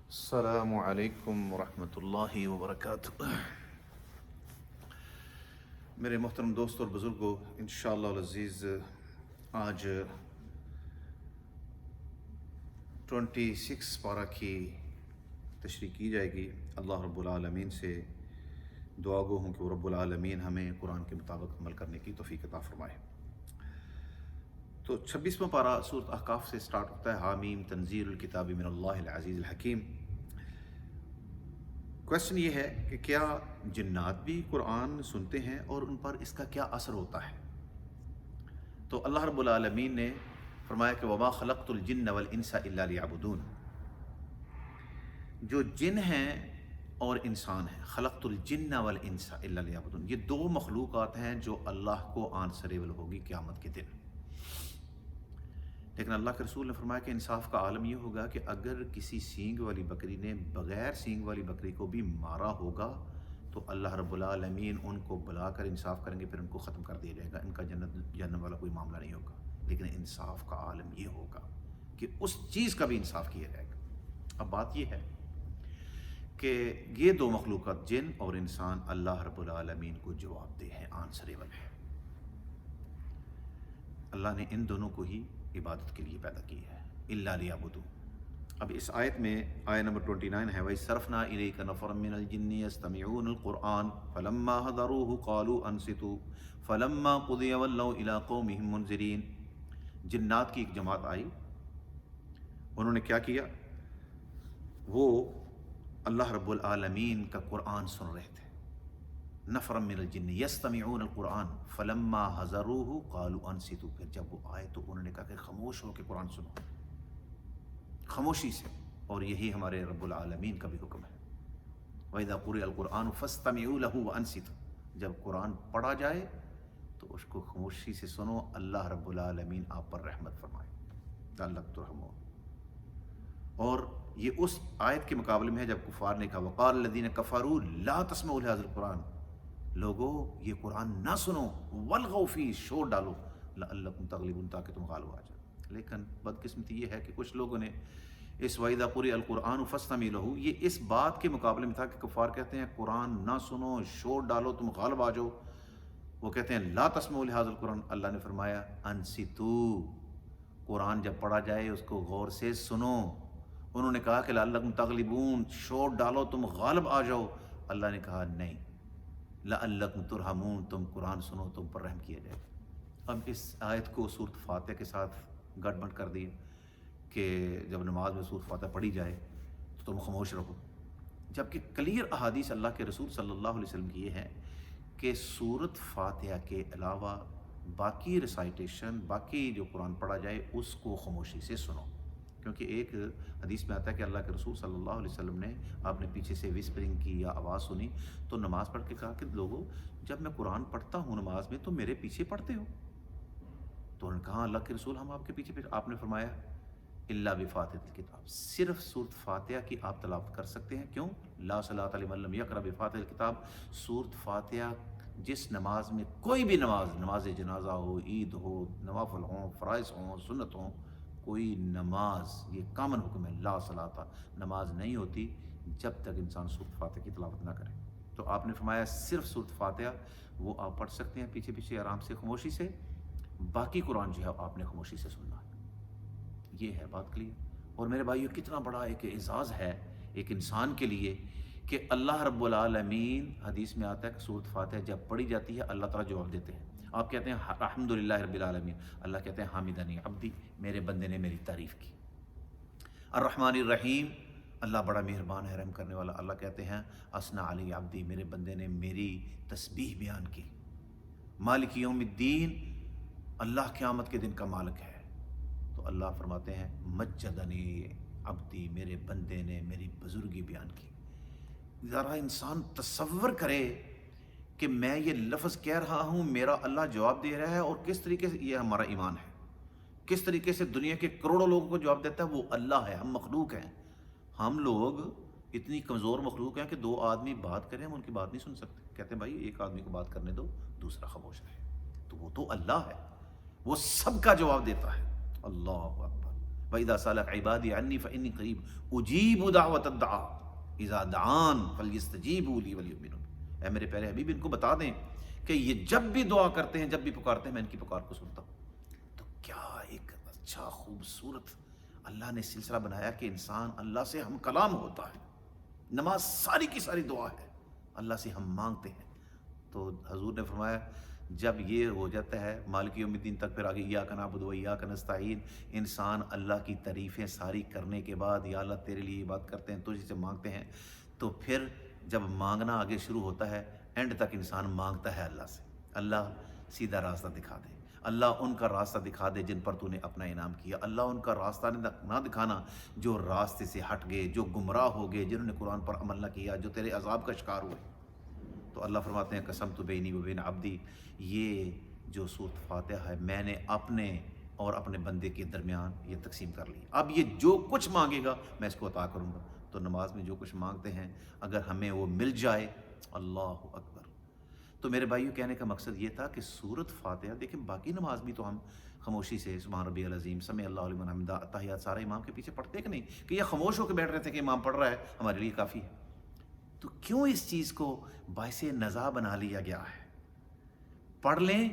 السلام علیکم ورحمۃ اللہ وبرکاتہ۔ میرے محترم دوست اور بزرگوں، انشاءاللہ العزیز آج 26 پارہ کی تشریح کی جائے گی۔ اللہ رب العالمین سے دعا گو ہوں کہ وہ رب العالمین ہمیں قرآن کے مطابق عمل کرنے کی توفیق عطا فرمائے۔ تو 26واں پارہ سورۃ احقاف سے سٹارٹ ہوتا ہے، حامیم تنزیل الکتاب من اللہ العزیز الحکیم۔ کویسچن یہ ہے کہ کیا جنات بھی قرآن سنتے ہیں اور ان پر اس کا کیا اثر ہوتا ہے؟ تو اللہ رب العالمین نے فرمایا کہ وما خلقت الجن والانس الا لیعبدون، جو جن ہیں اور انسان ہیں، خلقت الجن والانس الا لیعبدون، یہ دو مخلوقات ہیں جو اللہ کو آنسریبل ہوگی قیامت کے دن۔ لیکن اللہ کے رسول نے فرمایا کہ انصاف کا عالم یہ ہوگا کہ اگر کسی سینگ والی بکری نے بغیر سینگ والی بکری کو بھی مارا ہوگا تو اللہ رب العالمین ان کو بلا کر انصاف کریں گے، پھر ان کو ختم کر دیا جائے گا، ان کا جنت والا کوئی معاملہ نہیں ہوگا۔ لیکن انصاف کا عالم یہ ہوگا کہ اس چیز کا بھی انصاف کیا جائے گا۔ اب بات یہ ہے کہ یہ دو مخلوقات جن اور انسان اللہ رب العالمین کو جواب دہ ہیں، آنسریبل ہے۔ اللہ نے ان دونوں کو ہی عبادت کے لیے پیدا کی ہے، الا لیعبدون۔ اب اس آیت میں آیت نمبر 29 ہے، وَإِذْ إِلَيْكَ نَفَرًا مِّنَ الْجِنِّ يَسْتَمِعُونَ الْقُرْآنَ فَلَمَّا حَضَرُوهُ قَالُوا أَنصِتُوا فَلَمَّا قُضِيَ وَلَّوْا إِلَىٰ قَوْمِهِم مُنذِرِينَ۔ جنات کی ایک جماعت آئی، انہوں نے کیا کیا؟ وہ اللہ رب العالمین کا قرآن سن رہے تھے۔ نفر من الجن یستمعون القرآن فلما حضروه قالوا انصتوا، پھر جب وہ آئے تو انہوں نے کہا کہ خاموش ہو کے قرآن سنو، خاموشی سے۔ اور یہی ہمارے رب العالمین کا بھی حکم ہے، وَإِذَا قُرِئَ الْقُرْآنُ فَاسْتَمِعُوا لَهُ وَأَنصِتُوا، جب قرآن پڑھا جائے تو اس کو خاموشی سے سنو، اللہ رب العالمین آپ پر رحمت فرمائے، لعلکم ترحمون۔ اور یہ اس آیت کے مقابلے میں ہے جب کفار نے کہا وَقَالَ الَّذِينَ كَفَرُوا لَا تَسْمَعُوا لِهَذَا الْقُرْآنِ، لوگو یہ قرآن نہ سنو، وَالْغَوْا فِيهِ، شور ڈالو، لَعَلَّكُمْ تَغْلِبُونَ، تاکہ تم غالب آ جاؤ۔ لیکن بدقسمتی یہ ہے کہ کچھ لوگوں نے اس وَإِذَا قُرِئَ الْقُرْآنُ فَاسْتَمِعُوا لَهُ، یہ اس بات کے مقابلے میں تھا کہ کفار کہتے ہیں قرآن نہ سنو، شور ڈالو، تم غالب آ جاؤ۔ وہ کہتے ہیں لا تسمعوا لهذا القرآن، اللہ نے فرمایا انصتوا، قرآن جب پڑھا جائے اس کو غور سے سنو۔ انہوں نے کہا کہ لعلکم تغلبون، شور ڈالو تم غالب آ جاؤ، اللہ نے کہا نہیں، لعلکم ترحمون، تم قرآن سنو تم پر رحم کیا جائے۔ اب اس آیت کو سورۃ فاتحہ کے ساتھ گڑ بڑ کر دیا کہ جب نماز میں سورۃ فاتحہ پڑھی جائے تو تم خاموش رہو، جبکہ کلیئر احادیث اللہ کے رسول صلی اللہ علیہ وسلم کی یہ ہے کہ سورۃ فاتحہ کے علاوہ باقی ریسائٹیشن، باقی جو قرآن پڑھا جائے اس کو خاموشی سے سنو۔ کیونکہ ایک حدیث میں آتا ہے کہ اللہ کے رسول صلی اللہ علیہ وسلم نے آپ نے پیچھے سے وسپرنگ کی یا آواز سنی تو نماز پڑھ کے کہا کہ لوگوں جب میں قرآن پڑھتا ہوں نماز میں تو میرے پیچھے پڑھتے ہو؟ تو انہوں نے کہا اللہ کے رسول ہم آپ کے پیچھے آپ نے فرمایا الا بفاتحۃ الکتاب، صرف سورۃ فاتحہ کی آپ تلاوت کر سکتے ہیں۔ کیوں؟ لا صلاۃ لمن لم یقرأ بفاتحۃ الکتاب، سورۃ فاتحہ جس نماز میں، کوئی بھی نماز، نماز جنازہ ہو، عید ہو، نوافل ہوں، فرائض ہوں، سنت ہوں، کوئی نماز، یہ کامن حکم ہے، لا صلاۃ، نماز نہیں ہوتی جب تک انسان سورۃ فاتحہ کی تلاوت نہ کرے۔ تو آپ نے فرمایا صرف سورۃ فاتحہ وہ آپ پڑھ سکتے ہیں پیچھے پیچھے آرام سے خاموشی سے، باقی قرآن جو ہے آپ نے خاموشی سے سننا ہے۔ یہ ہے بات کلیئر۔ اور میرے بھائیو کتنا بڑا ایک اعزاز ہے ایک انسان کے لیے کہ اللہ رب العالمین، حدیث میں آتا ہے کہ سورۃ فاتحہ جب پڑھی جاتی ہے اللہ تعالیٰ جواب دیتے ہیں۔ آپ کہتے ہیں الحمدللہ رب العالمین، اللہ کہتے ہیں حامدنی عبدی، میرے بندے نے میری تعریف کی۔ الرحمن الرحیم، اللہ بڑا مہربان ہے، رحم کرنے والا، اللہ کہتے ہیں اثنا علی عبدی، میرے بندے نے میری تسبیح بیان کی۔ مالک یوم الدین، اللہ قیامت کے دن کا مالک ہے، تو اللہ فرماتے ہیں مجدنی عبدی، میرے بندے نے میری بزرگی بیان کی۔ ذرا انسان تصور کرے کہ میں یہ لفظ کہہ رہا ہوں، میرا اللہ جواب دے رہا ہے، اور کس طریقے سے یہ ہمارا ایمان ہے، کس طریقے سے دنیا کے کروڑوں لوگوں کو جواب دیتا ہے۔ وہ اللہ ہے، ہم مخلوق ہیں، ہم لوگ اتنی کمزور مخلوق ہیں کہ دو آدمی بات کریں ہم ان کی بات نہیں سن سکتے، کہتے ہیں بھائی ایک آدمی کو بات کرنے دو دوسرا خاموش رہے، تو وہ تو اللہ ہے، وہ سب کا جواب دیتا ہے۔ اللہ اکبر، وَإِذَا سَأَلَكَ عِبَادِي عَنِّي فَإِنِّي قَرِيبٌ أُجِيبُ دَعْوَةَ الدَّاعِ إِذَا دَعَانِ فَلْيَسْتَجِیبُوا لِی وَلْیُؤْمِنُوا بِی۔ اے میرے پیارے حبیب، ان کو بتا دیں کہ یہ جب بھی دعا کرتے ہیں، جب بھی پکارتے ہیں، میں ان کی پکار کو سنتا ہوں۔ تو کیا ایک اچھا خوبصورت اللہ نے سلسلہ بنایا کہ انسان اللہ سے ہم کلام ہوتا ہے۔ نماز ساری کی ساری دعا ہے، اللہ سے ہم مانگتے ہیں۔ تو حضور نے فرمایا جب یہ ہو جاتا ہے مالک یوم الدین تک، پھر آگے ایاک نعبد و ایاک نستعین، انسان اللہ کی تعریفیں ساری کرنے کے بعد، یا اللہ تیرے لیے یہ بات کرتے ہیں، تجھ سے مانگتے ہیں، تو پھر جب مانگنا آگے شروع ہوتا ہے، اینڈ تک انسان مانگتا ہے اللہ سے، اللہ سیدھا راستہ دکھا دے، اللہ ان کا راستہ دکھا دے جن پر تو نے اپنا انعام کیا، اللہ ان کا راستہ نہ دکھانا جو راستے سے ہٹ گئے، جو گمراہ ہو گئے، جنہوں نے قرآن پر عمل نہ کیا، جو تیرے عذاب کا شکار ہوئے۔ تو اللہ فرماتے ہیں قسمت بینی و بین عبدی، یہ جو سورۃ فاتحہ ہے میں نے اپنے اور اپنے بندے کے درمیان یہ تقسیم کر لی، اب یہ جو کچھ مانگے گا میں اس کو عطا کروں گا۔ تو نماز میں جو کچھ مانگتے ہیں اگر ہمیں وہ مل جائے، اللہ اکبر۔ تو میرے بھائیوں، کہنے کا مقصد یہ تھا کہ سورۃ فاتحہ، دیکھیں باقی نماز بھی تو ہم خاموشی سے سبحان ربی العظیم، سمع اللہ لمن حمدہ، اتحیات سارا امام کے پیچھے پڑھتے کہ نہیں، کہ یہ خاموش ہو کے بیٹھ رہے تھے کہ امام پڑھ رہا ہے ہمارے لیے کافی ہے؟ تو کیوں اس چیز کو باعث نزاع بنا لیا گیا ہے؟ پڑھ لیں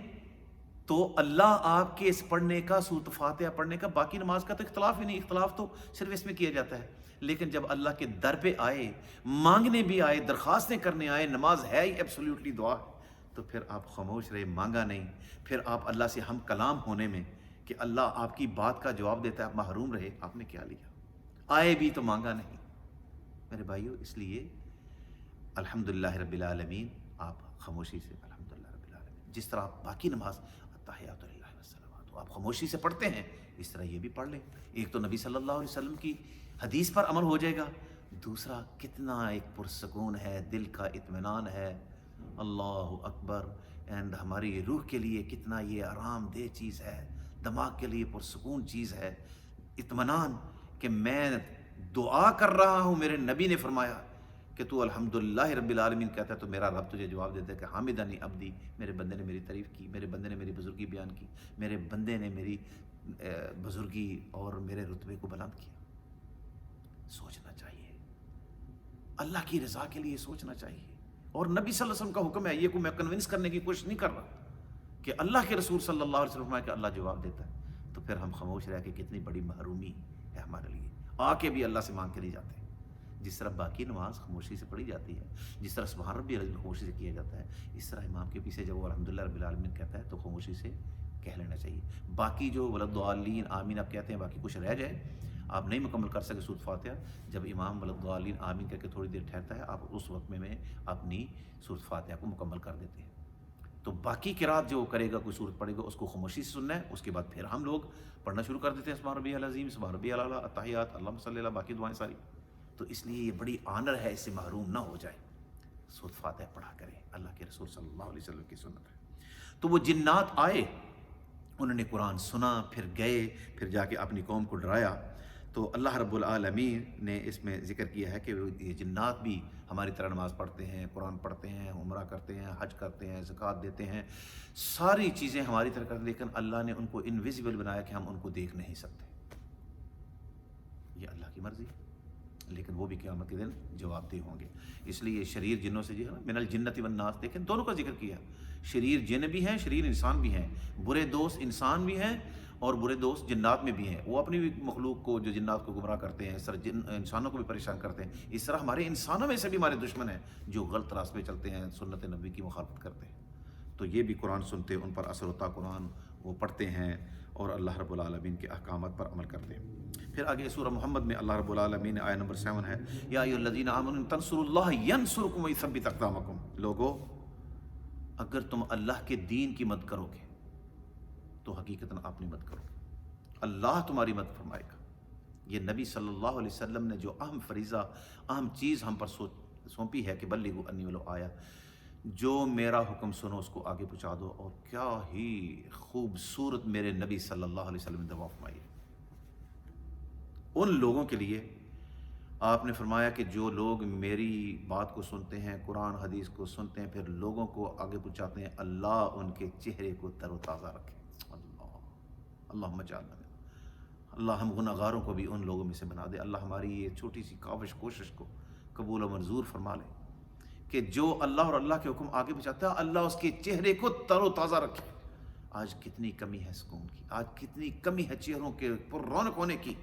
تو اللہ آپ کے اس پڑھنے کا، سورۃ فاتحہ پڑھنے کا، باقی نماز کا تو اختلاف ہی نہیں، اختلاف تو صرف اس میں کیا جاتا ہے، لیکن جب اللہ کے در پہ آئے، مانگنے بھی آئے، درخواستیں کرنے آئے، نماز ہے ہی ایبسلیوٹلی دعا، تو پھر آپ خاموش رہے، مانگا نہیں، پھر آپ اللہ سے ہم کلام ہونے میں کہ اللہ آپ کی بات کا جواب دیتا ہے، آپ محروم رہے، آپ نے کیا لیا؟ آئے بھی تو مانگا نہیں۔ میرے بھائیو، اس لیے الحمدللہ رب العالمین، آپ خاموشی سے الحمدللہ رب العالمین، جس طرح آپ باقی نماز التحیات للہ والصلوات آپ خاموشی سے پڑھتے ہیں، اس طرح یہ بھی پڑھ لیں۔ ایک تو نبی صلی اللہ علیہ وسلم کی حدیث پر عمل ہو جائے گا، دوسرا کتنا ایک پرسکون ہے، دل کا اطمینان ہے، اللہ اکبر، اینڈ ہماری روح کے لیے کتنا یہ آرام دہ چیز ہے، دماغ کے لیے پرسکون چیز ہے، اطمینان کہ میں دعا کر رہا ہوں، میرے نبی نے فرمایا کہ تو الحمدللہ رب العالمین کہتا ہے تو میرا رب تجھے جواب دیتا ہے کہ حامدنی عبدی، میرے بندے نے میری تعریف کی، میرے بندے نے میری بزرگی بیان کی، میرے بندے نے میری بزرگی اور میرے رتبے کو بلند کیا۔ سوچنا چاہیے، اللہ کی رضا کے لیے سوچنا چاہیے، اور نبی صلی اللہ علیہ وسلم کا حکم ہے، یہ کو میں کنونس کرنے کی کوشش نہیں کر رہا کہ اللہ کے رسول صلی اللہ علیہ وسلم فرمایا کہ اللہ جواب دیتا ہے، تو پھر ہم خاموش رہ کے کتنی بڑی محرومی ہے ہمارے لیے، آ کے بھی اللہ سے مانگ کے نہیں جاتے۔ جس طرح باقی نماز خاموشی سے پڑھی جاتی ہے، جس طرح سبحان ربی العظیم خاموشی سے کیا جاتا ہے، اس طرح امام کے پیچھے جب وہ الحمدللہ رب العالمین کہتا ہے تو خاموشی سے کہہ لینا چاہیے۔ باقی جو ولضالین آمین آپ کہتے ہیں، باقی کچھ رہ جائے، آپ نہیں مکمل کر سکے سورۃ فاتحہ، جب امام ولضالین آمین کہہ کے تھوڑی دیر ٹھہرتا ہے، آپ اس وقت میں اپنی سورۃ فاتحہ کو مکمل کر دیتے ہیں۔ تو باقی قرات جو کرے گا، کوئی سورت پڑھے گا، اس کو خاموشی سے سننا ہے، اس کے بعد پھر ہم لوگ پڑھنا شروع کر دیتے ہیں سبحان ربی العظیم، سبحان ربی الاعلیٰ، اتحیات، اللہم صلی اللہ، باقی دعائیں ساری۔ تو اس لیے یہ بڑی آنر ہے، اس سے محروم نہ ہو جائے، سورۃ فاتحہ پڑھا کریں، اللہ کے رسول صلی اللہ علیہ وسلم کی سنت ہے۔ تو وہ جنات آئے، انہوں نے قرآن سنا، پھر گئے، پھر جا کے اپنی قوم کو ڈرایا۔ تو اللہ رب العالمین نے اس میں ذکر کیا ہے کہ یہ جنات بھی ہماری طرح نماز پڑھتے ہیں، قرآن پڑھتے ہیں، عمرہ کرتے ہیں، حج کرتے ہیں، زکوٰۃ دیتے ہیں، ساری چیزیں ہماری طرح کرتے ہیں، لیکن اللہ نے ان کو انویزیبل بنایا کہ ہم ان کو دیکھ نہیں سکتے۔ یہ اللہ کی مرضی، لیکن وہ بھی قیامت کے دن جواب دہ ہوں گے۔ اس لیے شریر جنوں سے جو ہے من الجنت والناس، دیکھیں دونوں کا ذکر کیا، شریر جن بھی ہیں، شریر انسان بھی ہیں، برے دوست انسان بھی ہیں اور برے دوست جنات میں بھی ہیں، وہ اپنی بھی مخلوق کو، جو جنات کو گمراہ کرتے ہیں، اس طرح انسانوں کو بھی پریشان کرتے ہیں، اس طرح ہمارے انسانوں میں سے بھی ہمارے دشمن ہیں جو غلط راستے پہ چلتے ہیں، سنت نبی کی مخالفت کرتے ہیں۔ تو یہ بھی قرآن سنتے، ان پر اثر ہوتا قرآن، وہ پڑھتے ہیں اور اللہ رب العالمین کے احکامات پر عمل کرتے ہیں۔ پھر آگے سورہ محمد میں اللہ رب العالمین آیت نمبر 7 ہے، یا ایھا الذین آمنوا ان تنصروا اللہ ینصرکم ویثبت اقدامکم، لوگو اگر تم اللہ کے دین کی مدد کرو گے تو حقیقتاً آپ نے مدد کرو گے، اللہ تمہاری مدد فرمائے گا۔ یہ نبی صلی اللہ علیہ وسلم نے جو اہم فریضہ، اہم چیز ہم پر سونپی ہے کہ بلغوا انی ولو آیا، جو میرا حکم سنو اس کو آگے پہنچا دو، اور کیا ہی خوبصورت میرے نبی صلی اللہ علیہ وسلم نے دعا فرمائی ان لوگوں کے لیے۔ آپ نے فرمایا کہ جو لوگ میری بات کو سنتے ہیں، قرآن حدیث کو سنتے ہیں، پھر لوگوں کو آگے پہنچاتے ہیں، اللہ ان کے چہرے کو تر و تازہ رکھے۔ اللہ اللہم اجعلنا منہم۔ اللہ ہم گناہگاروں کو بھی ان لوگوں میں سے بنا دے. اللہ ہماری یہ چھوٹی سی کاوش کوشش کو قبول و منظور فرما لے کہ جو اللہ اور اللہ کے حکم آگے پہنچاتا ہے اللہ اس کے چہرے کو تر و تازہ رکھے. آج کتنی کمی ہے سکون کی، آج کتنی کمی ہے چہروں کے پر رونق ہونے کی.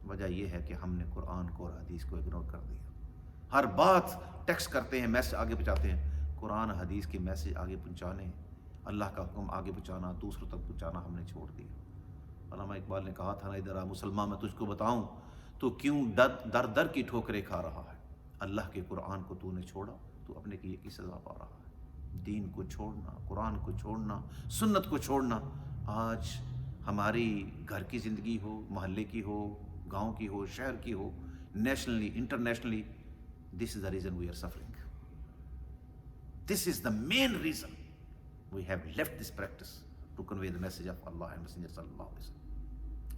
وجہ یہ ہے کہ ہم نے قرآن کو اور حدیث کو اگنور کر دیا. ہر بات ٹیکسٹ کرتے ہیں، میسج آگے پہنچاتے ہیں. قرآن حدیث کے میسج آگے پہنچانے، اللہ کا حکم آگے پہنچانا، دوسروں تک پہنچانا ہم نے چھوڑ دیا. علامہ اقبال نے کہا تھا نا، ادھر آ مسلمان میں تجھ کو بتاؤں تو کیوں در در کی ٹھوکریں کھا رہا ہے. اللہ کے قرآن کو تو نے چھوڑا تو اپنے کیے کی سزا پا رہا ہے. دین کو چھوڑنا، قرآن کو چھوڑنا، سنت کو چھوڑنا. آج ہماری گھر کی زندگی ہو، محلے کی ہو، گاؤں کی ہو، شہر کی ہو، nationally internationally, this is the reason we are suffering. This is the main reason we have left this practice to convey the message of Allah and Messenger sallallahu alaihi wasallam.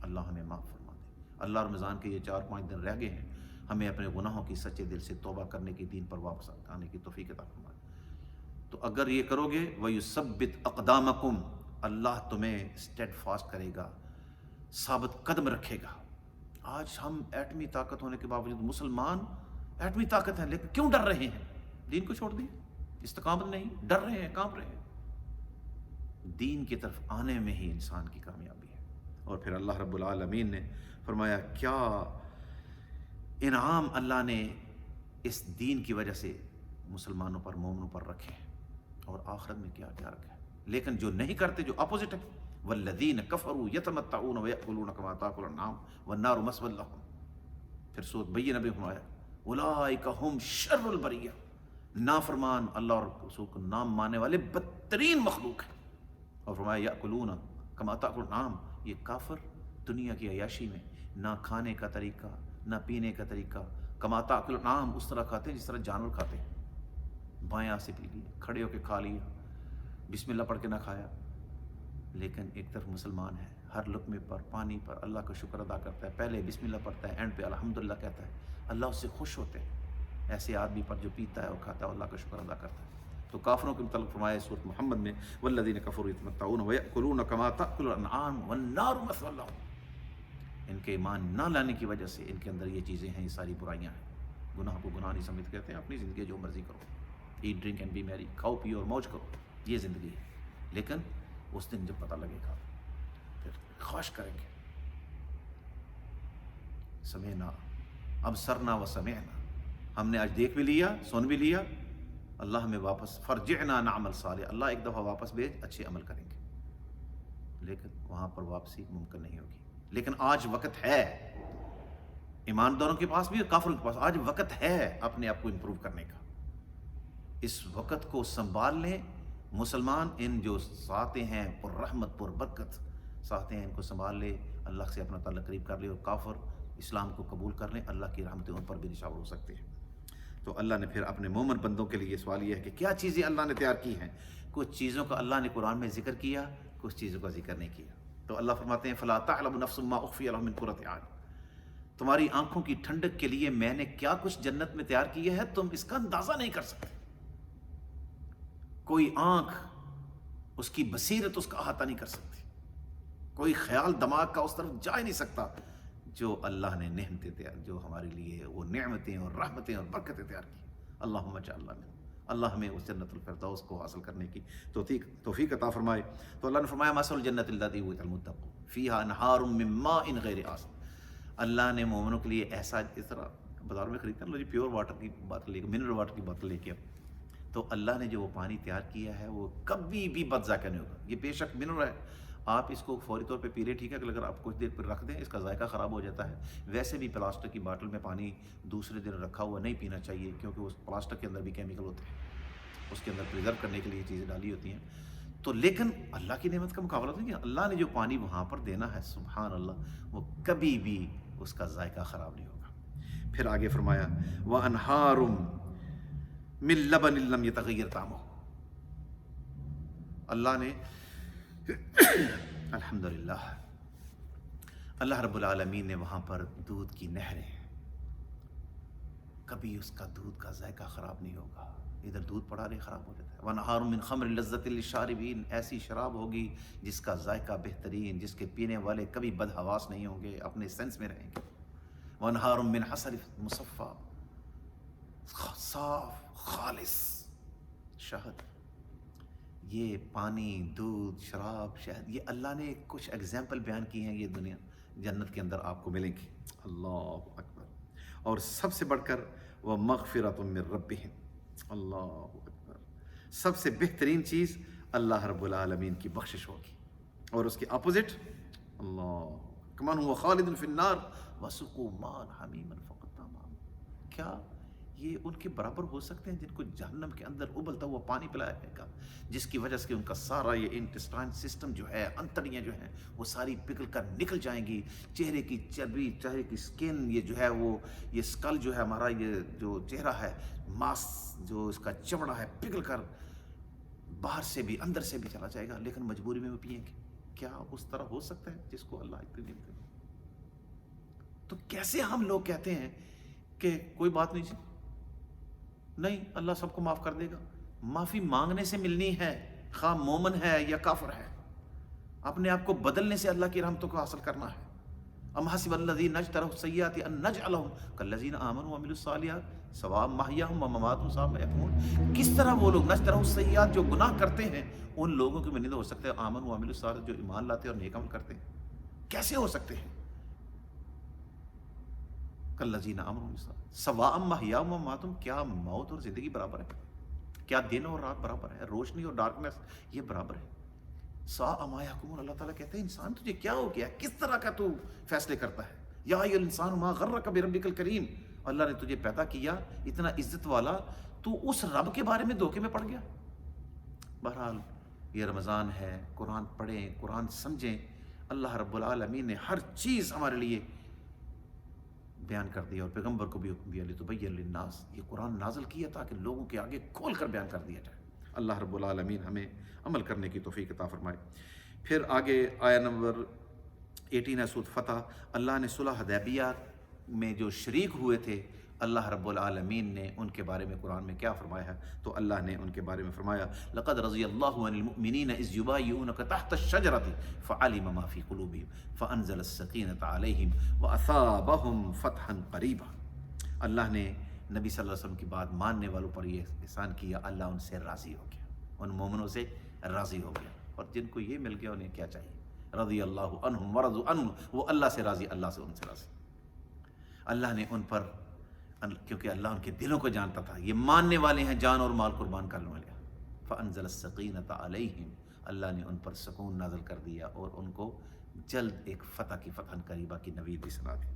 اللہ ہمیں معاف فرما دے. اللہ رمضان کے یہ 4-5 دن رہ گئے ہیں، ہمیں اپنے گناہوں کی سچے دل سے توبہ کرنے کی، دین پر واپس آنے کی توفیق عطا فرما دے. تو اگر یہ کرو گے وَيُثَبِّتْ أَقْدَامَكُمْ، اللہ تمہیں اسٹیڈ فاسٹ کرے گا، ثابت قدم رکھے گا. آج ہم ایٹمی طاقت ہونے کے باوجود مسلمان ایٹمی طاقت ہیں لیکن کیوں ڈر رہے ہیں؟ دین کو چھوڑ دیا، استقامت نہیں، ڈر رہے ہیں، کانپ رہے ہیں. دین کی طرف آنے میں ہی انسان کی کامیابی ہے. اور پھر اللہ رب العالمین نے فرمایا کیا انعام اللہ نے اس دین کی وجہ سے مسلمانوں پر، مومنوں پر رکھے ہیں، اور آخرت میں کیا کیا رکھا ہے. لیکن جو نہیں کرتے، جو اپوزٹ ہے، والذین کفروا یتمتعون ویأکلون کما تأکل الانعام والنار مثوی لہم. پھر سورۃ بینہ میں فرمایا اولئک ھم شر البریہ، نافرمان اللہ اور رسول کو نام ماننے والے بدترین مخلوق ہیں. اور فرمایا یأکلون کما تأکل الانعام، یہ کافر دنیا کی عیاشی میں نہ کھانے کا طریقہ نہ پینے کا طریقہ، کما تأکل الانعام اس طرح کھاتے ہیں جس طرح جانور کھاتے ہیں. بایاں سے پی لیا، کھڑے ہو کے کھا لیا، بسم اللہ پڑھ کے نہ کھایا. لیکن ایک طرف مسلمان ہے، ہر لقمے پر، پانی پر اللہ کا شکر ادا کرتا ہے، پہلے بسم اللہ پڑھتا ہے، اینڈ پہ الحمدللہ کہتا ہے. اللہ اس سے خوش ہوتے ہیں ایسے آدمی پر جو پیتا ہے اور کھاتا ہے، اللہ کا شکر ادا کرتا ہے. تو کافروں کے متعلق فرمایا سورۃ محمد میں والذین کفروا یتمتعون ویأکلون کما تأکل الانعام والنار مثوی لہم. ان کے ایمان نہ لانے کی وجہ سے ان کے اندر یہ چیزیں ہیں، یہ ساری برائیاں ہیں. گناہ کو گناہ نہیں سمجھتے، کہتے ہیں اپنی زندگی جو مرضی کرو، ایٹ ڈرنک اینڈ بی میری، کھاؤ پیو اور موج کرو، یہ زندگی ہے. لیکن اس دن جب پتہ لگے گا پھر خواہش کریں گے سمعنا ابصرنا و سمعنا، ہم نے آج دیکھ بھی لیا، سن بھی لیا، اللہ ہمیں واپس فرجعنا نعمل صالح، اللہ ایک دفعہ واپس بھیج، اچھے عمل کریں گے. لیکن وہاں پر واپسی ممکن نہیں ہوگی. لیکن آج وقت ہے، ایمانداروں کے پاس بھی اور کافروں کے پاس آج وقت ہے اپنے آپ کو امپروو کرنے کا. اس وقت کو سنبھال لیں مسلمان، ان جو ساتھ ہیں پر رحمت پر برکت ساتھ ہیں، ان کو سنبھال لے، اللہ سے اپنا تعلق قریب کر لے، اور کافر اسلام کو قبول کر لیں، اللہ کی رحمتیں ان پر بھی نشاور ہو سکتے ہیں. تو اللہ نے پھر اپنے مومن بندوں کے لیے سوال یہ ہے کہ کیا چیزیں اللہ نے تیار کی ہیں. کچھ چیزوں کا اللہ نے قرآن میں ذکر کیا، کچھ چیزوں کا ذکر نہیں کیا. تو اللہ فرماتے ہیں فلا تعلم نفس ما اخفی لهم من قرۃ اعین، تمہاری آنکھوں کی ٹھنڈک کے لیے میں نے کیا کچھ جنت میں تیار کیا ہے، تم اس کا اندازہ نہیں کر سکتے. کوئی آنکھ، اس کی بصیرت اس کا احاطہ نہیں کر سکتی، کوئی خیال دماغ کا اس طرف جا ہی نہیں سکتا جو اللہ نے نعمتیں تیار، جو ہمارے لیے وہ نعمتیں اور رحمتیں اور برکتیں تیار کی. اللہم اجعلنا منہم، اللہ ہمیں اس جنت الفردوس کو حاصل کرنے کی توفیق عطا فرمائے. تو اللہ نے فرمایا مثل الجنت التی وعد المتقون فیہا انہار من ماء غیر آسن. اللہ نے مومنوں کے لیے ایسا، اس طرح بازار میں خریدتے ہیں لو جی پیور واٹر کی باتل لے کے، منرل واٹر کی باتل لے کے، تو اللہ نے جو وہ پانی تیار کیا ہے وہ کبھی بھی بد ذائقہ نہیں ہوگا. یہ بے شک منرل ہے، آپ اس کو فوری طور پہ پی لیں ٹھیک ہے، اگر آپ کچھ دیر پر رکھ دیں اس کا ذائقہ خراب ہو جاتا ہے. ویسے بھی پلاسٹک کی باٹل میں پانی دوسرے دن رکھا ہوا نہیں پینا چاہیے، کیونکہ اس پلاسٹک کے اندر بھی کیمیکل ہوتے ہیں، اس کے اندر پریزرو کرنے کے لیے چیزیں ڈالی ہوتی ہیں. تو لیکن اللہ کی نعمت کا مقابلہ نہیں ہے. اللہ نے جو پانی وہاں پر دینا ہے سبحان اللہ، وہ کبھی بھی اس کا ذائقہ خراب نہیں ہوگا. پھر آگے فرمایا وَأَنْهَارٌ مِّن لَبَنٍ لَّمْ يَتَغَيَّرْ طَعْمُهُ. اللہ نے الحمدللہ اللہ رب العالمین نے وہاں پر دودھ کی نہریں، کبھی اس کا دودھ کا ذائقہ خراب نہیں ہوگا. ادھر دودھ پڑا رہے خراب ہو جاتا ہے. وَنَهَارٌ مِّن خَمْرٍ لَذَّةٍ لِّلشَّارِبِينَ, ایسی شراب ہوگی جس کا ذائقہ بہترین, جس کے پینے والے کبھی بدحواس نہیں ہوں گے, اپنے سینس میں رہیں گے. وَنَهَارٌ مِّنْ عَسَلٍ مُصَفًّى, صاف خالص شہد. یہ پانی, دودھ, شراب, شہد, یہ اللہ نے کچھ ایگزامپل بیان کی ہیں. یہ دنیا جنت کے اندر آپ کو ملیں گی. اللہ اکبر. اور سب سے بڑھ کر وہ مغفرۃ من ربہم, اللہ اکبر, سب سے بہترین چیز اللہ رب العالمین کی بخشش ہوگی. اور اس کے اپوزٹ اللہ کمان هو خالد فی النار وسقوا ماء حمیما فقط. کیا یہ ان کے برابر ہو سکتے ہیں جن کو جہنم کے اندر ابلتا ہوا پانی پلایا جائے گا, جس کی وجہ سے ان کا سارا یہ انٹسٹائن سسٹم جو ہے, انتڑیاں جو ہیں وہ ساری پگھل کر نکل جائیں گی. چہرے کی چربی, چہرے کی سکن, یہ جو ہے وہ یہ اسکل جو ہے ہمارا, یہ جو چہرہ ہے, ماس جو اس کا چمڑا ہے, پگھل کر باہر سے بھی اندر سے بھی چلا جائے گا, لیکن مجبوری میں وہ پیئیں گے. کیا اس طرح ہو سکتا ہے جس کو اللہ اتنی نعمت دے؟ تو کیسے ہم لوگ کہتے ہیں کہ کوئی بات نہیں جی, نہیں اللہ سب کو معاف کر دے گا. معافی مانگنے سے ملنی ہے, خواہ مومن ہے یا کافر ہے. اپنے آپ کو بدلنے سے اللہ کی رحمتوں کو حاصل کرنا ہے. ام حسب الذین اجترحوا السیئات ان نجعلهم کالذین آمنوا وعملوا الصالحات سواء محیاهم ومماتهم ساء ما یحکمون. کس طرح وہ لوگ نجترحوا السیئات, جو گناہ کرتے ہیں, ان لوگوں کی مانند ہو سکتے ہیں آمنوا وعملوا الصالحات, جو ایمان لاتے ہیں اور نیک عمل کرتے ہیں. کیسے ہو سکتے ہیں؟ کالذین آمنوا سواء محیاهم ومماتهم, کیا موت اور زندگی برابر ہے؟ کیا دن اور رات برابر ہے؟ روشنی اور ڈارکنیس یہ برابر ہے؟ ساء ما یحکمون. اللہ تعالیٰ کہتے ہیں انسان تجھے کیا ہو گیا, کس طرح کا تو فیصلے کرتا ہے. یا ایھا الانسان ما غرک بربک الکریم, اللہ نے تجھے پیدا کیا اتنا عزت والا, تو اس رب کے بارے میں دھوکے میں پڑ گیا. بہرحال یہ رمضان ہے, قرآن پڑھیں, قرآن سمجھیں. اللہ رب العالمین نے ہر چیز ہمارے لیے بیان کر دیا, اور پیغمبر کو بھی حکم دیا لتبین للناس, یہ قرآن نازل کیا تاکہ لوگوں کے آگے کھول کر بیان کر دیا جائے. اللہ رب العالمین ہمیں عمل کرنے کی توفیق عطا فرمائے. پھر آگے آیا نمبر 18 ہے سورۃ فتح. اللہ نے صلح حدیبیہ میں جو شریک ہوئے تھے, اللہ رب العالمین نے ان کے بارے میں قرآن میں کیا فرمایا ہے؟ تو اللہ نے ان کے بارے میں فرمایا لقد رضی اللہ عن المؤمنین اذ یبایعونک تحت الشجرۃ فعلم ما فی قلوبہم فانزل السکینۃ علیہم واثابہم فتحا قریبا. اللہ نے نبی صلی اللہ علیہ وسلم کی بات ماننے والوں پر یہ احسان کیا, اللہ ان سے راضی ہو گیا, ان مومنوں سے راضی ہو گیا. اور جن کو یہ مل گیا انہیں کیا چاہیے؟ رضی اللہ عنہم ورضوا عنہ, وہ اللہ سے راضی, اللہ سے ان سے راضی. اللہ نے ان پر, کیونکہ اللہ ان کے دلوں کو جانتا تھا, یہ ماننے والے ہیں, جان اور مال قربان کرنے والے ہیں. فانزل السکینۃ علیہم, اللہ نے ان پر سکون نازل کر دیا اور ان کو جلد ایک فتح کی فتح قریبہ کی نوید بھی سنا دی.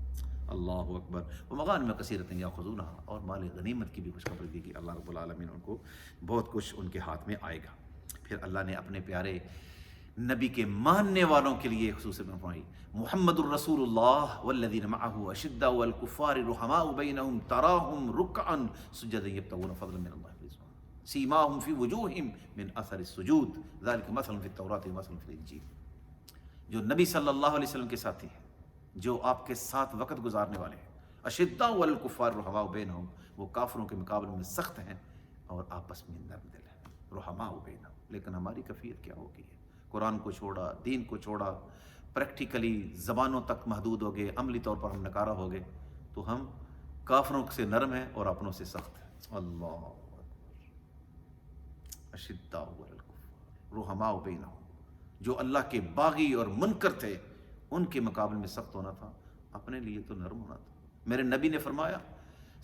اللہ اکبر. ومغانم کثیرۃ یاخذونھا, اور مال غنیمت کی بھی خوشخبری دی کہ اللہ رب العالمین ان کو بہت کچھ ان کے ہاتھ میں آئے گا. پھر اللہ نے اپنے پیارے نبی کے ماننے والوں کے لیے خصوصاً فرمائی محمد الرسول اللہ والذین معہ اشداء علی الکفار رحماء بینہم تراہم رکعا سجدا یبتغون فضلا من اللہ ورضوانا سیماہم فی وجوہہم من اثر السجود ذلک مثل فی التوراۃ ومثل فی الانجیل. جو نبی صلی اللہ علیہ وسلم کے ساتھی ہیں, جو آپ کے ساتھ وقت گزارنے والے ہیں, اشداء علی الکفار رحماء بینہم, وہ کافروں کے مقابلے میں سخت ہیں اور آپس میں نرم دل ہیں. رحماء بینہم. لیکن ہماری کیفیت کیا ہو گئی ہے؟ قرآن کو چھوڑا, دین کو چھوڑا, پریکٹیکلی زبانوں تک محدود ہو گئے, عملی طور پر ہم نکارہ ہو گئے, تو ہم کافروں سے نرم ہیں اور اپنوں سے سخت ہیں. اللہ اشداء علی الکفار رحماء بینہم, جو اللہ کے باغی اور منکر تھے ان کے مقابلے میں سخت ہونا تھا, اپنے لیے تو نرم ہونا تھا. میرے نبی نے فرمایا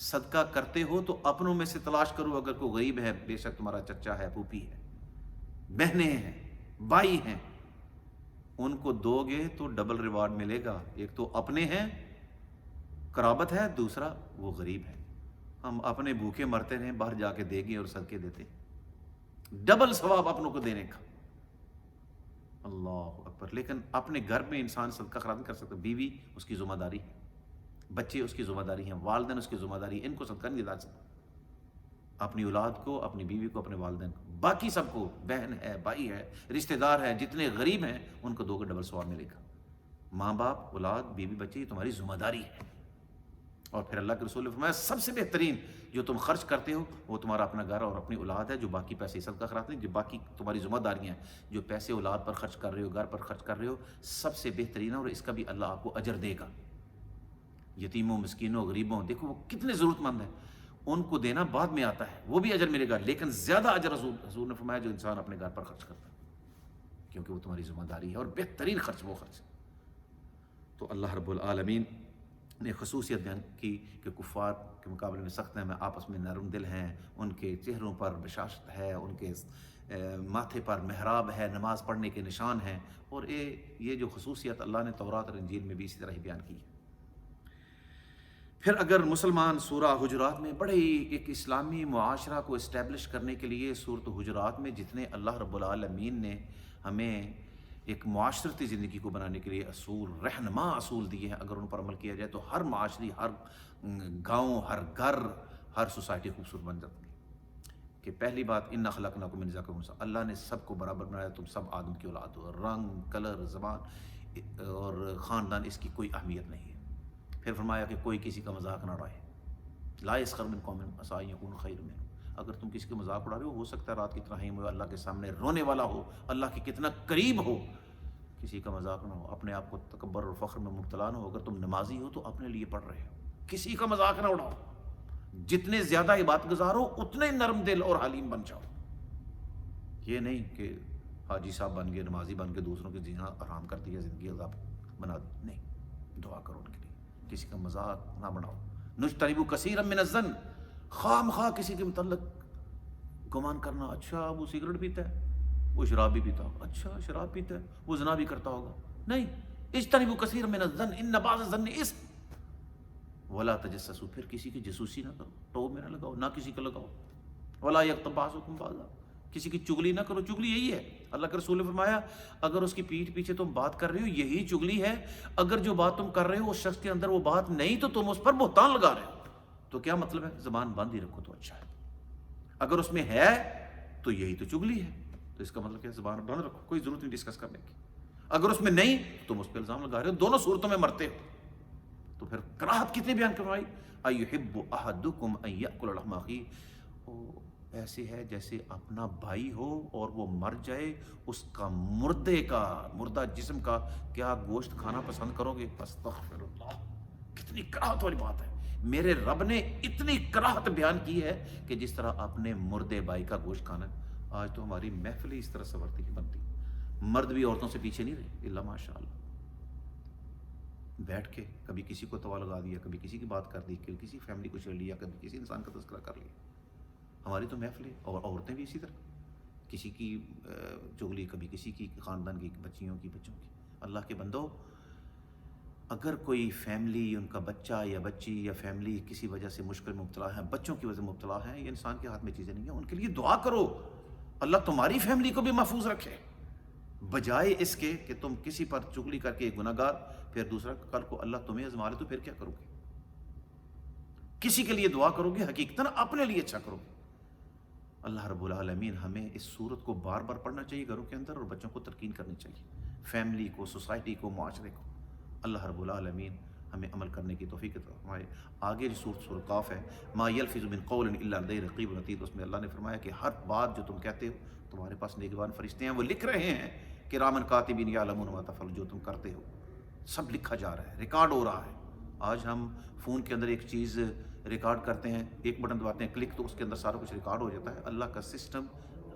صدقہ کرتے ہو تو اپنوں میں سے تلاش کرو, اگر کوئی غریب ہے, بے شک تمہارا چچا ہے, پھوپھی ہے, بہنیں ہیں, بھائی ہیں, ان کو دو گے تو ڈبل ریوارڈ ملے گا. ایک تو اپنے ہیں, قرابت ہے, دوسرا وہ غریب ہے. ہم اپنے بھوکے مرتے رہیں, باہر جا کے دے گے اور صدقے دیتے, ڈبل ثواب اپنوں کو دینے کا. اللہ اکبر. لیکن اپنے گھر میں انسان صدقہ خراب نہیں کر سکتا. بیوی اس کی ذمہ داری ہے, بچے اس کی ذمہ داری ہیں, والدین اس کی ذمہ داری ہے, ان کو صدقہ نہیں دلا سکتا. اپنی اولاد کو, اپنی بیوی کو, اپنے والدین کو, باقی سب کو, بہن ہے, بھائی ہے, رشتہ دار ہے, جتنے غریب ہیں ان کو دو گے ڈبل ثواب ملے گا. ماں باپ, اولاد, بیوی, بچے, یہ تمہاری ذمہ داری ہے. اور پھر اللہ کے رسول نے فرمایا سب سے بہترین جو تم خرچ کرتے ہو وہ تمہارا اپنا گھر اور اپنی اولاد ہے. جو باقی پیسے صدقہ کراتے ہیں، جو باقی تمہاری ذمہ داریاں ہیں، جو پیسے اولاد پر خرچ کر رہے ہو، گھر پر خرچ کر رہے ہو، سب سے بہترین ہے، اور اس کا بھی اللہ آپ کو اجر دے گا. یتیموں، مسکینوں، غریبوں، دیکھو وہ کتنے ضرورت مند ہیں، ان کو دینا بعد میں آتا ہے، وہ بھی اجر ملے گا، لیکن زیادہ اجر حضور نے فرمایا جو انسان اپنے گھر پر خرچ کرتا ہے، کیونکہ وہ تمہاری ذمہ داری ہے، اور بہترین خرچ وہ خرچ ہے. تو اللہ رب العالمین نے خصوصیت بیان کی کہ کفار کے مقابلے میں سخت ہیں، میں آپس میں نرم دل ہیں، ان کے چہروں پر بشاشت ہے، ان کے ماتھے پر محراب ہے، نماز پڑھنے کے نشان ہیں. اور یہ جو خصوصیت اللہ نے تورات اور انجیل میں بھی اسی طرح ہی بیان کی ہے. پھر اگر مسلمان سورہ حجرات میں بڑے ہی ایک اسلامی معاشرہ کو اسٹیبلش کرنے کے لیے سورۃ حجرات میں جتنے اللہ رب العالمین نے ہمیں ایک معاشرتی زندگی کو بنانے کے لیے اصول، رہنما اصول دیے ہیں، اگر ان پر عمل کیا جائے تو ہر معاشری، ہر گاؤں، ہر گھر، ہر سوسائٹی خوبصورت بن جاتی ہے. کہ پہلی بات انا خلقناکم من ذکر و انثی، اللہ نے سب کو برابر بنایا، تم سب آدم کی اولاد ہو. رنگ، کلر، زبان اور خاندان اس کی کوئی اہمیت نہیں ہے. پھر فرمایا کہ کوئی کسی کا مذاق نہ اڑائے. لا یسخر من قوم عسیٰ ان یکونوا خیرا منہم، اگر تم کسی کا مذاق اڑا رہے ہو سکتا ہے رات کی طرح ہی وہ اللہ کے سامنے رونے والا ہو، اللہ کے کتنا قریب ہو. کسی کا مذاق نہ ہو، اپنے آپ کو تکبر اور فخر میں مبتلا نہ ہو. اگر تم نمازی ہو تو اپنے لیے پڑھ رہے ہو، کسی کا مذاق نہ اڑاؤ. جتنے زیادہ عبادت گزار ہو اتنے نرم دل اور حلیم بن جاؤ. یہ نہیں کہ حاجی صاحب بن گئے، نمازی بن کے دوسروں کی جینا آرام کر دیا، زندگی عذاب بنا دی. نہیں، دعا کرو ان کے لیے، کسی کا مذاق نہ بناؤ. نجتنب کثیرا من الظن، خواہ مخواہ کسی کے متعلق گمان کرنا، اچھا وہ سگریٹ پیتا ہے، وہ شراب بھی پیتا ہوگا، اچھا شراب پیتا ہے، وہ زنا بھی کرتا ہوگا. نہیں، اجتنبوا کثیرا من الظن ان بعض الظن اثم ولا تجسسوا، پھر کسی کی جاسوسی نہ کرو، ٹوب میں نہ لگاؤ، نہ کسی کو لگاؤ. ولا یغتب بعضکم بعضا، کسی کی چگلی نہ کرو. چگلی یہی ہے، اللہ کے رسول نے فرمایا اگر اس کی پیٹھ پیچھے تم بات کر رہے ہو یہی چگلی ہے. اگر جو بات تم کر رہے ہو اس شخص کے اندر وہ بات نہیں تو تم اس پر بہتان لگا رہے ہو. تو کیا مطلب ہے؟ زبان بند ہی رکھو تو اچھا ہے. اگر اس میں ہے تو یہی تو چگلی ہے، تو اس کا مطلب کیا؟ زبان بند رکھو، کوئی ضرورت نہیں ڈسکس کرنے کی. اگر اس میں نہیں تم اس پہ الزام لگا رہے ہو، دونوں صورتوں میں مرتے ہو. تو پھر کراہت کتنی بیان کروائی، ایحب احدکم ان یاکل لحم اخیہ، ایسے ہے جیسے اپنا بھائی ہو اور وہ مر جائے، اس کا مردہ جسم کا کیا گوشت کھانا پسند کرو گے؟ استغفر اللہ، کتنی کراہت والی بات ہے. میرے رب نے اتنی کراہت بیان کی ہے کہ جس طرح اپنے مردے بھائی کا گوشت کھانا. آج تو ہماری محفل ہی اس طرح سنورتی کی بنتی، مرد بھی عورتوں سے پیچھے نہیں رہے الا ماشاء اللہ. بیٹھ کے کبھی کسی کو توا لگا دیا، کبھی کسی کی بات کر دی، کبھی کسی فیملی کو چھیڑ لیا، کبھی کسی انسان کا تذکرہ کر لیا. ہماری تو محفلیں، اور عورتیں بھی اسی طرح، کسی کی چغلی، کبھی کسی کی خاندان کی بچیوں کی، بچوں کی. اللہ کے بندو، اگر کوئی فیملی، ان کا بچہ یا بچی یا فیملی کسی وجہ سے مشکل میں مبتلا ہے، بچوں کی وجہ سے مبتلا ہیں، یہ انسان کے ہاتھ میں چیزیں نہیں ہیں، ان کے لیے دعا کرو اللہ تمہاری فیملی کو بھی محفوظ رکھے. بجائے اس کے کہ تم کسی پر چغلی کر کے گناہ گار، پھر دوسرا کل کو اللہ تمہیں آزما لے تو پھر کیا کرو گے؟ کسی کے لیے دعا کرو گے، حقیقتاً اپنے لیے اچھا کرو گے. اللہ رب العالمین ہمیں اس صورت کو بار بار پڑھنا چاہیے گھروں کے اندر، اور بچوں کو تلقین کرنی چاہیے، فیملی کو، سوسائٹی کو، معاشرے کو. اللہ رب العالمین ہمیں عمل کرنے کی توفیق عطا فرمائے. آگے جو سورۃ قاف ہے، ما یلفظ من قول الا لدیہ رقیب عتید، اس میں اللہ نے فرمایا کہ ہر بات جو تم کہتے ہو تمہارے پاس نگہبان فرشتے ہیں، وہ لکھ رہے ہیں. کرامن کاتبین یعلمون ما تفعلون، جو تم کرتے ہو سب لکھا جا رہا ہے، ریکارڈ ہو رہا ہے. آج ہم فون کے اندر ایک چیز ریکارڈ کرتے ہیں، ایک بٹن دباتے ہیں، کلک، تو اس کے اندر سارا کچھ ریکارڈ ہو جاتا ہے. اللہ کا سسٹم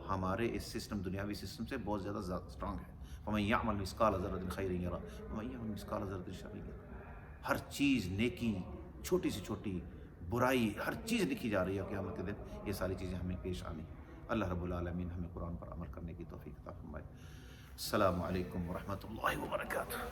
ہمارے اس سسٹم، دنیاوی سسٹم سے بہت زیادہ اسٹرانگ ہے. وَمَن يَعْمَلْ مِثْقَالَ ذَرَّةٍ خَيْرًا يَرَهُ وَمَن يَعْمَلْ مِثْقَالَ ذَرَّةٍ شَرًّا يَرَهُ. ہر چیز، نیکی، چھوٹی سے چھوٹی برائی، ہر چیز لکھی جا رہی ہے. قیامت کے دن یہ ساری چیزیں ہمیں پیش آنی. اللہ رب العالمین ہمیں قرآن پر عمل کرنے کی توفیق عطا فرمائے. السلام علیکم ورحمۃ اللہ وبرکاتہ.